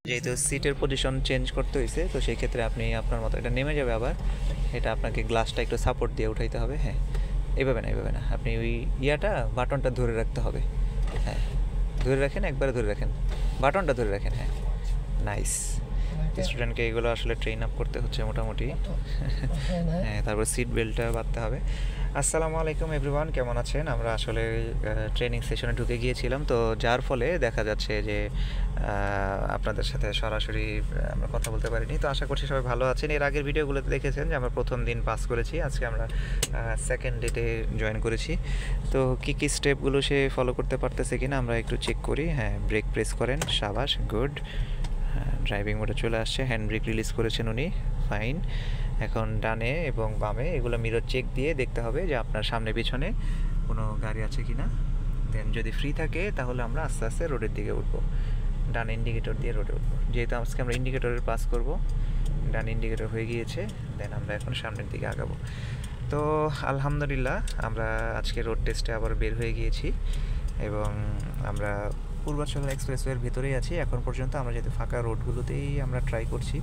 যেহেতু সিটের position change করতে হয়েছে, তো সেই ক্ষেত্রে আপনি আপনার মতো এটা নেমে যাবে, আবার এটা আপনাকে গ্লাসটা একটু সাপোর্ট দিয়ে উঠাইতে হবে। হ্যাঁ, এইভাবে না, আপনি ওই বাটনটা ধরে রাখতে হবে। হ্যাঁ, ধরে রাখেন, একবারে ধরে রাখেন, বাটনটা ধরে রাখেন। হ্যাঁ, নাইস। স্টুডেন্টকে এগুলো আসলে ট্রেন আপ করতে হচ্ছে মোটামুটি। হ্যাঁ, তারপর সিট বেল্টটা বাঁধতে হবে। আসসালামু আলাইকুম এভরিওয়ান, কেমন আছেন? আমরা আসলে ট্রেনিং সেশনে ঢুকে গিয়েছিলাম, তো যার ফলে দেখা যাচ্ছে যে আপনাদের সাথে সরাসরি আমরা কথা বলতে পারিনি। তো আশা করছি সবাই ভালো আছেন। এর আগের ভিডিওগুলোতে দেখেছেন যে আমরা প্রথম দিন পাস করেছি, আজকে আমরা সেকেন্ড ডেটে জয়েন করেছি। তো কী স্টেপগুলো সে ফলো করতে পারতেছে কিনা আমরা একটু চেক করি। হ্যাঁ, ব্রেক প্রেস করেন, সাবাস, গুড। ড্রাইভিং মোডে চলে আসছে, হ্যান্ড ব্রেক রিলিজ করেছেন উনি, ফাইন। এখন ডানে এবং বামে এগুলো মিরর চেক দিয়ে দেখতে হবে যে আপনার সামনে পিছনে কোনো গাড়ি আছে কি না। দেন যদি ফ্রি থাকে তাহলে আমরা আস্তে আস্তে রোডের দিকে উঠবো, ডান ইন্ডিকেটর দিয়ে রোডে উঠবো। যেহেতু আজকে আমরা ইন্ডিকেটরের পাস করব, ডান ইন্ডিকেটর হয়ে গিয়েছে, দেন আমরা এখন সামনের দিকে আগাবো। তো আলহামদুলিল্লাহ আমরা আজকে রোড টেস্টে আবার বের হয়ে গিয়েছি এবং আমরা পূর্বাচল এক্সপ্রেসওয়ের ভেতরেই আছি এখন পর্যন্ত। আমরা যেহেতু ফাঁকা রোডগুলোতেই আমরা ট্রাই করছি,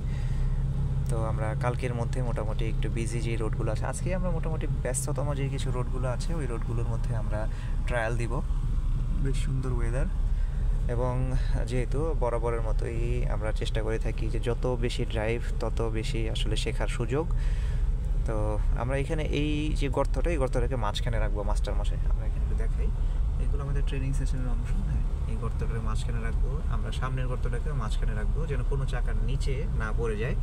তো আমরা কালকের মধ্যে মোটামুটি একটু বিজি যে রোডগুলো আছে, আজকে আমরা মোটামুটি ব্যস্ততম যে কিছু রোডগুলো আছে ওই রোডগুলোর মধ্যে আমরা ট্রায়াল দিব। বেশ সুন্দর ওয়েদার, এবং যেহেতু বরাবরের মতোই আমরা চেষ্টা করে থাকি যে যত বেশি ড্রাইভ তত বেশি আসলে শেখার সুযোগ। তো আমরা এখানে এই যে গর্তটা, এই গর্তটাকে মাঝখানে রাখবো মাস্টার মশাই। আমরা এখানে একটু দেখাই, এগুলো আমাদের ট্রেনিং সেশনের অংশ। হ্যাঁ, এই গর্তটাকে মাঝখানে রাখবো আমরা, সামনের গর্তটাকে মাঝখানে রাখবো যেন কোনো চাকার নিচে না পড়ে যায়।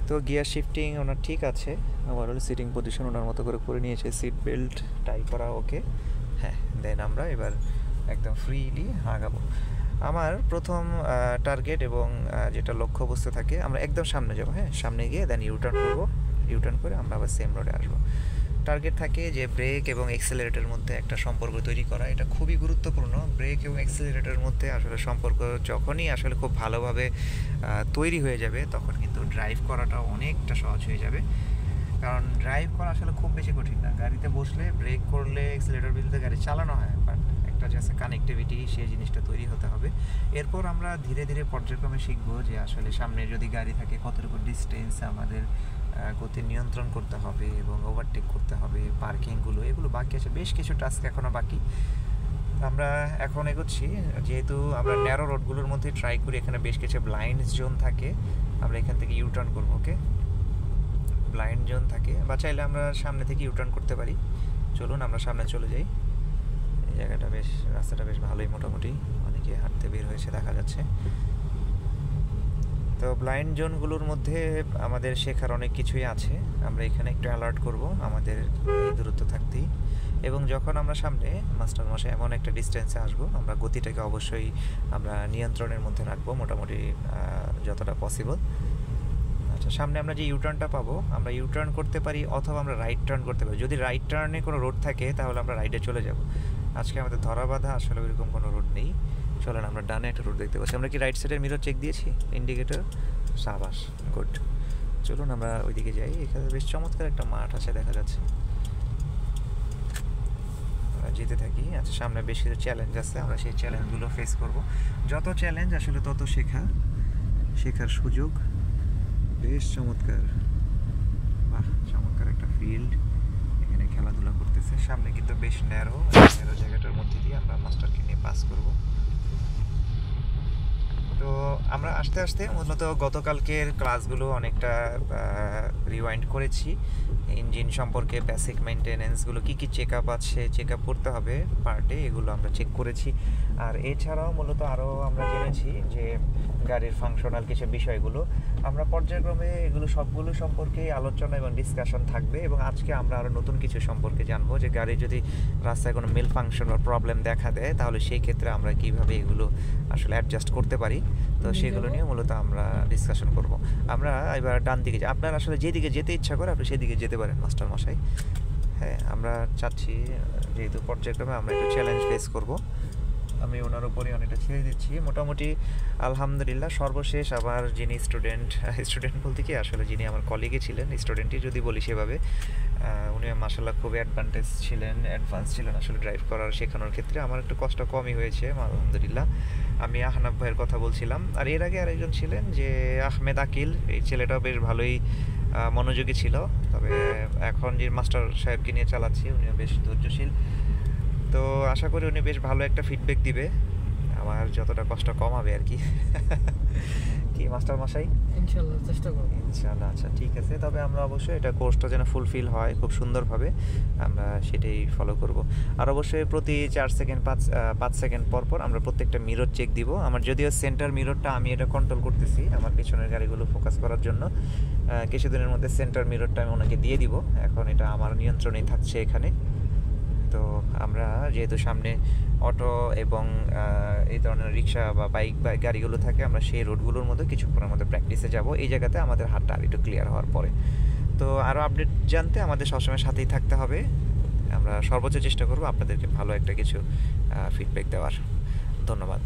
তো গিয়ার শিফটিং ওনার ঠিক আছে, ওভারঅল সিটিং পজিশন ওনার মতো করে নিয়েছে, সিট বেল্ট টাই করা ওকে। হ্যাঁ, দেন আমরা এবার একদম ফ্রিলি আগাবো। আমার প্রথম টার্গেট এবং যেটা লক্ষ্যবস্তু থাকে, আমরা একদম সামনে যাবো। হ্যাঁ, সামনে গিয়ে দেন ইউটার্ন করবো, ইউটার্ন করে আমরা আবার সেম রোডে আসবো। টার্গেট থাকে যে ব্রেক এবং এক্সেলারেটরের মধ্যে একটা সম্পর্ক তৈরি করা, এটা খুবই গুরুত্বপূর্ণ। ব্রেক এবং এক্সেলারেটরের মধ্যে আসলে সম্পর্ক যখনই আসলে খুব ভালোভাবে তৈরি হয়ে যাবে, তখন কিন্তু ড্রাইভ করাটা অনেকটা সহজ হয়ে যাবে। কারণ ড্রাইভ করা আসলে খুব বেশি কঠিন না, গাড়িতে বসলে ব্রেক করলে এক্সেলারেটর বিলতে গাড়ি চালানো হয়, বাট একটা যে আছে কানেক্টিভিটি, সেই জিনিসটা তৈরি হতে হবে। এরপর আমরা ধীরে ধীরে পর্যায়ক্রমে শিখবো যে আসলে সামনে যদি গাড়ি থাকে কতটুকু ডিস্টেন্স আমাদের গতি নিয়ন্ত্রণ করতে হবে এবং ওভারটেক করতে হবে, পার্কিংগুলো এগুলো বাকি আছে, বেশ কিছু টাস্ক এখনও বাকি। আমরা এখন এগোচ্ছি, যেহেতু আমরা ন্যারো রোডগুলোর মধ্যে ট্রাই করি, এখানে বেশ কিছু ব্লাইন্ড জোন থাকে, আমরা এখান থেকে ইউটার্ন করবো। ওকে, ব্লাইন্ড জোন থাকে, বা চাইলে আমরা সামনে থেকে ইউটার্ন করতে পারি। চলুন আমরা সামনে চলে যাই। এই জায়গাটা বেশ, রাস্তাটা বেশ ভালোই, মোটামুটি অনেকে হাঁটতে বের হয়েছে দেখা যাচ্ছে। তো ব্লাইন্ড জোনগুলোর মধ্যে আমাদের শেখার অনেক কিছুই আছে, আমরা এখানে একটু অ্যালার্ট করব আমাদের এই দূরত্ব থাকতেই। এবং যখন আমরা সামনে মাস্টার মশাই এমন একটা ডিস্টেন্সে আসবো, আমরা গতিটাকে অবশ্যই আমরা নিয়ন্ত্রণের মধ্যে রাখবো মোটামুটি যতটা পসিবল। আচ্ছা, সামনে আমরা যে ইউটার্নটা পাবো, আমরা ইউটার্ন করতে পারি অথবা আমরা রাইট টার্ন করতে পারি। যদি রাইট টার্নে কোনো রোড থাকে তাহলে আমরা রাইটে চলে যাব। আজকে আমাদের ধরা বাঁধা আসলে ওইরকম কোনো রোড নেই। চলেন, আমরা ডানে একটা রোড দেখতে পাচ্ছি। আমরা কি রাইট সাইডের মিরর চেক দিয়েছি, ইন্ডিকেটর, সাবাস, গুড। চলুন আমরা ওইদিকে যাই, এখানে বেশ চমৎকার একটা মাঠ আছে দেখা যাচ্ছে, আমরা যেতে থাকি। আচ্ছা, সামনে বেশ কিছু চ্যালেঞ্জ আছে, আমরা সেই চ্যালেঞ্জগুলো ফেস করব। যত চ্যালেঞ্জ আসলে তত শেখার সুযোগ। বেশ চমৎকার, বাহ, চমৎকার একটা ফিল্ড, এখানে খেলাধুলা করতেছে। সামনে কিন্তু বেশ ন্যারো জায়গাটার মধ্যে দিয়ে আমরা মাস্টারকে নিয়ে পাস করব। তো আমরা আস্তে আস্তে মূলত গতকালকের ক্লাসগুলো অনেকটা রিওয়াইন্ড করেছি। ইঞ্জিন সম্পর্কে বেসিক মেনটেনেন্সগুলো কী কী চেক আপ আছে, চেক আপ করতে হবে পার্টে, এগুলো আমরা চেক করেছি। আর এছাড়াও মূলত আরও আমরা জেনেছি যে গাড়ির ফাংশনাল কিছু বিষয়গুলো, আমরা পর্যায়ক্রমে এগুলো সবগুলো সম্পর্কেই আলোচনা এবং ডিসকাশন থাকবে। এবং আজকে আমরা আরও নতুন কিছু সম্পর্কে জানবো, যে গাড়ি যদি রাস্তায় কোনো মেল ফাংশন বা প্রবলেম দেখা দেয় তাহলে সেই ক্ষেত্রে আমরা কীভাবে এগুলো আসলে অ্যাডজাস্ট করতে পারি। তো সেগুলো নিয়ে মূলত আমরা ডিসকাশন করব। আমরা এবার ডান দিকে যাই, আপনার আসলে যেদিকে যেতে ইচ্ছা করে আপনি সেদিকে যেতে পারেন মাস্টার মশাই। হ্যাঁ, আমরা চাচ্ছি যেহেতু পর্যায়ক্রমে আমরা একটু চ্যালেঞ্জ ফেস করব, আমি ওনার উপরে অনেকটা ছেড়ে দিচ্ছি মোটামুটি। আলহামদুলিল্লাহ, সর্বশেষ আবার যিনি স্টুডেন্ট বলতে কি আসলে যিনি আমার কলিগে ছিলেন, স্টুডেন্টই যদি বলি সেভাবে, উনিও মাশাআল্লাহ খুবই অ্যাডভান্স ছিলেন আসলে ড্রাইভ করার শেখানোর ক্ষেত্রে। আমার একটু কষ্ট কমই হয়েছে আলহামদুলিল্লাহ। আমি আহনাফ ভাইয়ের কথা বলছিলাম। আর এর আগে আরেকজন ছিলেন যে আহমেদ আকিল, এই ছেলেটাও বেশ ভালোই মনোযোগী ছিল। তবে এখন যে মাস্টার সাহেবকে নিয়ে চালাচ্ছি উনিও বেশ ধৈর্যশীল। তো আশা করি উনি বেশ ভালো একটা ফিডব্যাক দিবে, আমার যতটা কষ্ট কমাবে আর কি। কি মাস্টার মশাই? ইনশাল্লাহ চেষ্টা করব। ইনশাআল্লাহ, আচ্ছা ঠিক আছে। তবে আমরা অবশ্যই এটা কোর্সটা যেন ফুলফিল হয় খুব সুন্দরভাবে, আমরা সেটাই ফলো করব। আর অবশ্যই প্রতি 4 সেকেন্ড 5 সেকেন্ড পর পর আমরা প্রত্যেকটা মিরর চেক দিব। আমার যদিও সেন্টার মিররটা আমি এটা কন্ট্রোল করতেছি আমার পেছনের গাড়িগুলো ফোকাস করার জন্য। কিছুদিনের মধ্যে সেন্টার মিররটা আমি ওনাকে দিয়ে দিব, এখন এটা আমার নিয়ন্ত্রণেই থাকছে এখানে। তো আমরা যেহেতু সামনে অটো এবং এই ধরনের রিক্সা বা বাইক বা গাড়িগুলো থাকে, আমরা সেই রোডগুলোর মধ্যে কিছুক্ষণের মধ্যে প্র্যাকটিসে যাব। এই জায়গাতে আমাদের হাতটা আর একটু ক্লিয়ার হওয়ার পরে। তো আরও আপডেট জানতে আমাদের সবসময় সাথেই থাকতে হবে। আমরা সর্বোচ্চ চেষ্টা করব আপনাদেরকে ভালো একটা কিছু ফিডব্যাক দেওয়ার। ধন্যবাদ।